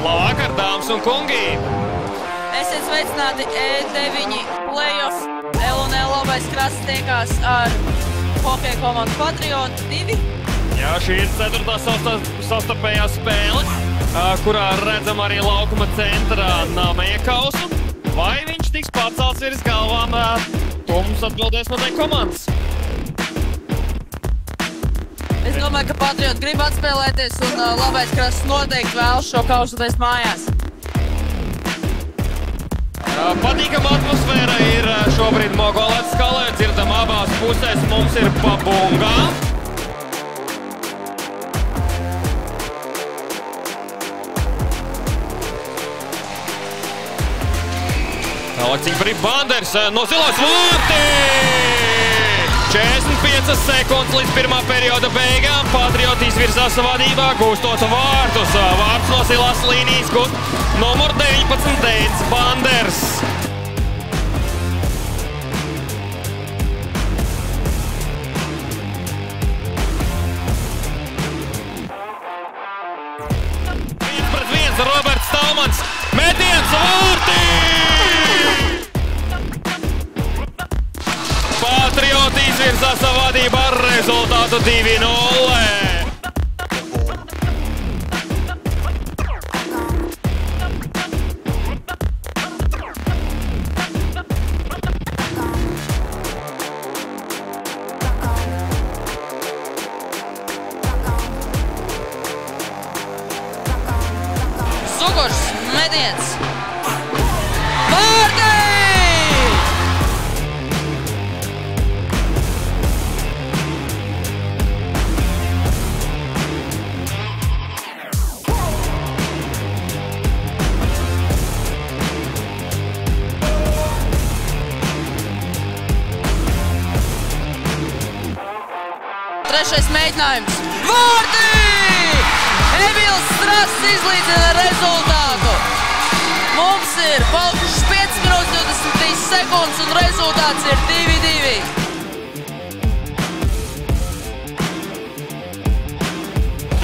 Labvakar, dāmas un kungi! Esiet sveicināti E9 playoff. LNL labais krasts tiekās ar hokeja komandu Patrioti 2. Jā, šī ir 4. savstarpējā spēle, kurā redzam arī laukuma centrā Nameja kausu. Vai viņš tiks pacelts virs galvām, to mums atbildēs noteikti komandas. Es domāju, ka Patrioti grib atspēlēties un labais krasts noteikti vēlas šo kausu taist mājās. Patīkama atmosfēra ir šobrīd Mogolētas skalē, dzirdam abās pusēs, mums ir pa bungām. Tālāk cīņa par Banders no zilās vārti! 45 sekundes līdz pirmā perioda beigām. Patrioti izvirzās vadībā, gūstot vārtus. Vārtus no zilās līnijas gūst numur 19 Deits Banders. Viens pret viens Roberts Stalmans. Metiens vārtī! Patrioti izvirzās vadībā ar rezultātu 2-0. Sugurs, metiens. Vārtī! Trešais mēģinājums. Vārtī! Emīls Strass izlīdzina rezultātu. Mums ir palikušas 5 minūtes 23 sekundes un rezultāts ir 2-2.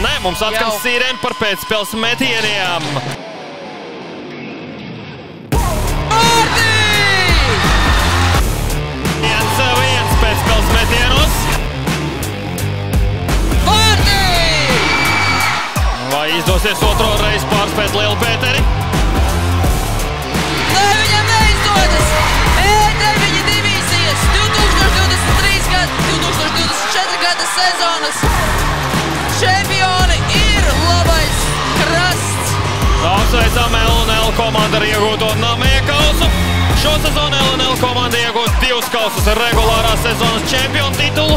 Nē, mums atkal sīrēni par pēcspēles metieniem. Vārtī! 1-1 pēcspēles metienos. Vai izdosies otro reizi pārspēt Lielu Pēteri? Nē, viņam neizdodas! E9 divīzijas 2023-2024 gada sezonas čempioni ir labais krasts! Apsveicam LNL komandu ar iegūto Nameja kausu. Šo sezonu LNL komanda iegūst 2 kausus ar regulārās sezonas čempionu titulu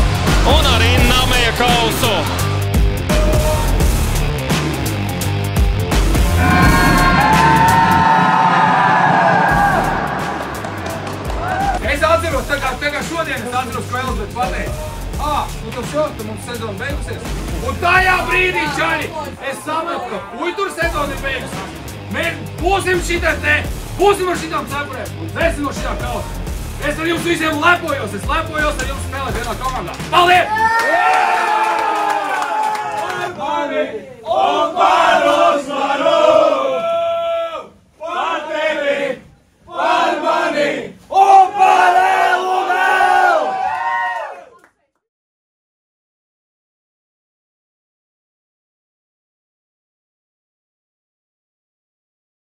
un arī Nameja kausu. Es atceros, tā kā šodien es atceros, ko Elizabete pateica. Nu tas jau, tu mums sezona beigusies. Un tajā brīdī, čaļi, es sapratu, ka puitur sezona ir beigusies. Mēs būsim šitā te, būsim ar šitām cepurēm un dzēsim no šitā kausa. Es ar jums visiem lepojos, es lepojos ar jums spēlēt vienā komandā. Paldies!